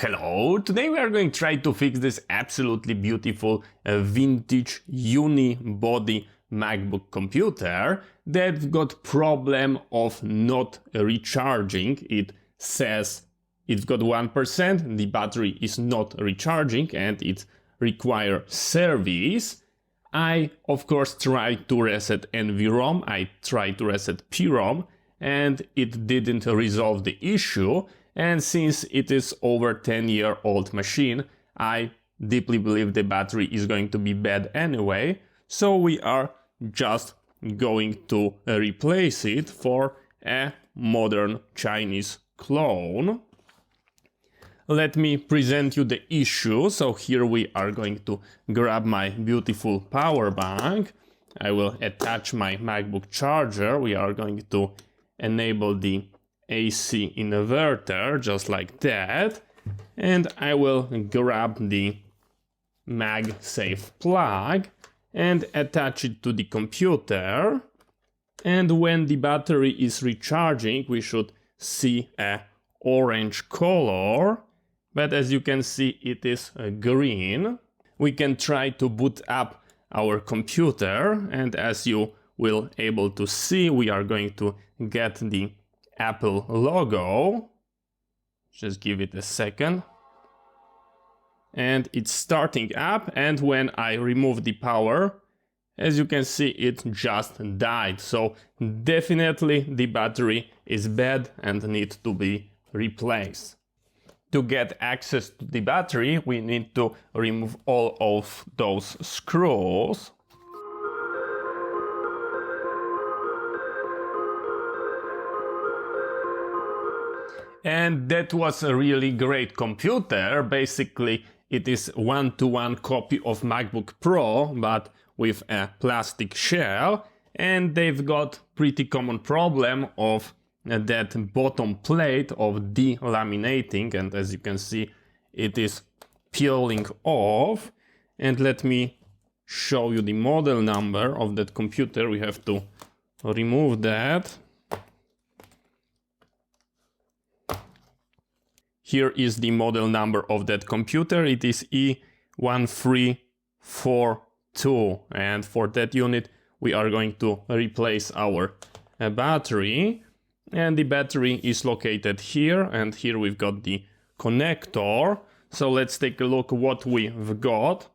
Hello, today we are going to try to fix this absolutely beautiful vintage unibody MacBook computer that got problem of not recharging. It says it's got 1%, the battery is not recharging and it requires service. I of course tried to reset NVROM, I tried to reset PROM and it didn't resolve the issue. And since it is over 10-year-old machine, I deeply believe the battery is going to be bad anyway. So we are just going to replace it for a modern Chinese clone. Let me present you the issue. So here we are going to grab my beautiful power bank. I will attach my MacBook charger. We are going to enable the AC inverter just like that, and I will grab the MagSafe plug and attach it to the computer. And when the battery is recharging, we should see a orange color, but as you can see it is green. We can try to boot up our computer, and as you will able to see, we are going to get the Apple logo. Just give it a second. And it's starting up, and when I remove the power, as you can see, it just died. So definitely the battery is bad and needs to be replaced. To get access to the battery, we need to remove all of those screws. And that was a really great computer. Basically, it is one-to-one copy of MacBook Pro, but with a plastic shell. And they've got pretty common problem of that bottom plate of delaminating. And as you can see, it is peeling off. And let me show you the model number of that computer. We have to remove that. Here is the model number of that computer. It is E1342. And for that unit, we are going to replace our battery. And the battery is located here. And here we've got the connector. So let's take a look what we've got.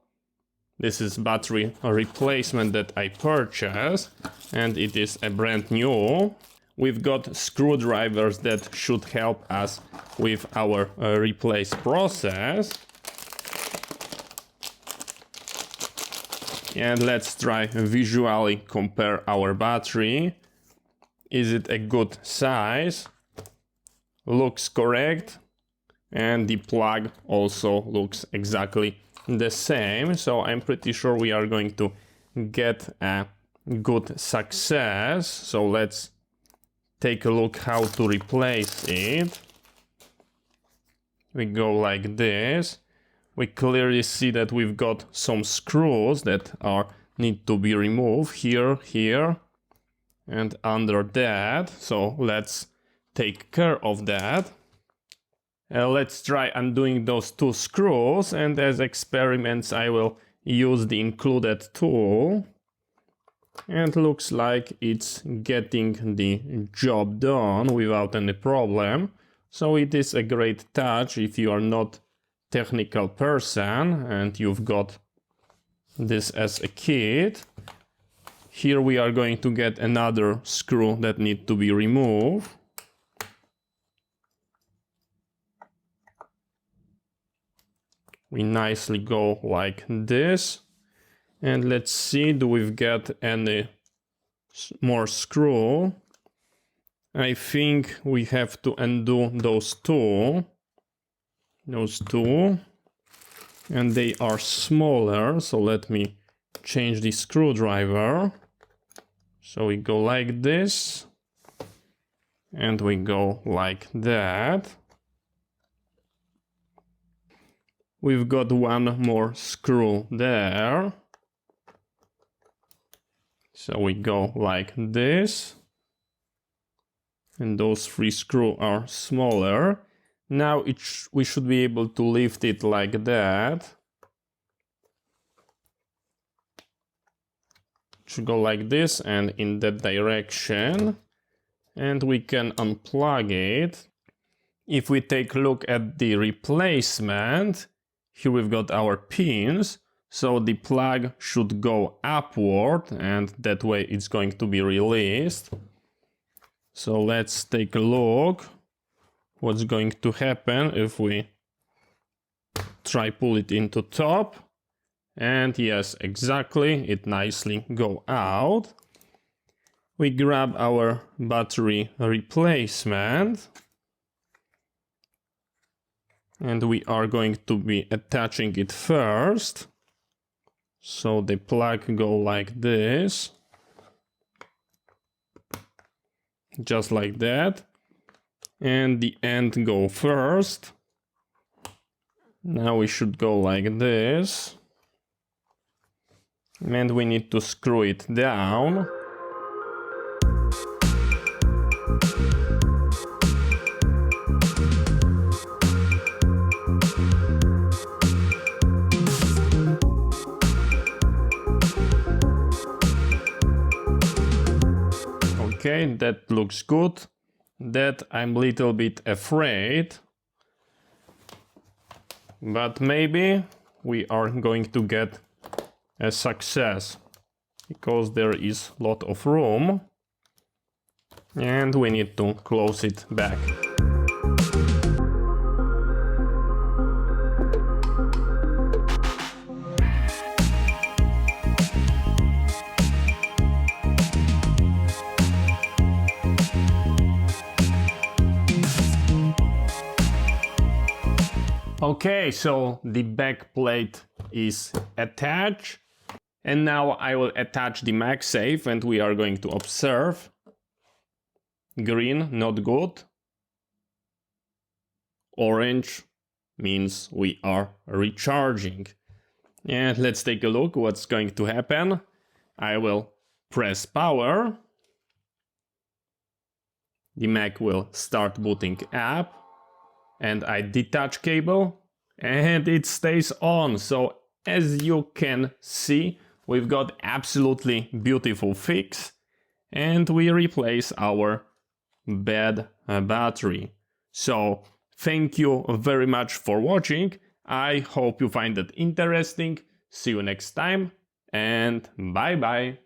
This is battery replacement that I purchased. And it is a brand new. We've got screwdrivers that should help us with our replace process. And let's try visually compare our battery. Is it a good size? Looks correct. And the plug also looks exactly the same. So I'm pretty sure we are going to get a good success. So let's take a look how to replace it. We go like this. We clearly see that we've got some screws that need to be removed here, here, and under that. So let's take care of that. Let's try undoing those two screws, and as experiments I will use the included tool. And looks like it's getting the job done without any problem. So it is a great touch if you are not technical person and you've got this as a kit. Here we are going to get another screw that needs to be removed. We nicely go like this. And let's see, do we get any more screw? I think we have to undo those two. And they are smaller, so let me change the screwdriver. So we go like this. And we go like that. We've got one more screw there. So we go like this. And those three screws are smaller. Now we should be able to lift it like that. It should go like this and in that direction. And we can unplug it. If we take a look at the replacement, here we've got our pins. So the plug should go upward and that way it's going to be released. So let's take a look what's going to happen if we try pull it into top. And yes, exactly, it nicely go out. We grab our battery replacement. And we are going to be attaching it first. So the plug go like this. Just like that. And the end go first. Now we should go like this. And we need to screw it down. Okay, that looks good. That I'm a little bit afraid. But maybe we are going to get a success. Because there is a lot of room. And we need to close it back. Okay, so the back plate is attached. And now I will attach the MagSafe and we are going to observe. Green, not good. Orange means we are recharging. And let's take a look what's going to happen. I will press power. The Mac will start booting up. And I detach cable and it stays on. So as you can see, we've got absolutely beautiful fix and we replace our bad battery. So thank you very much for watching. I hope you find it interesting. See you next time and bye bye.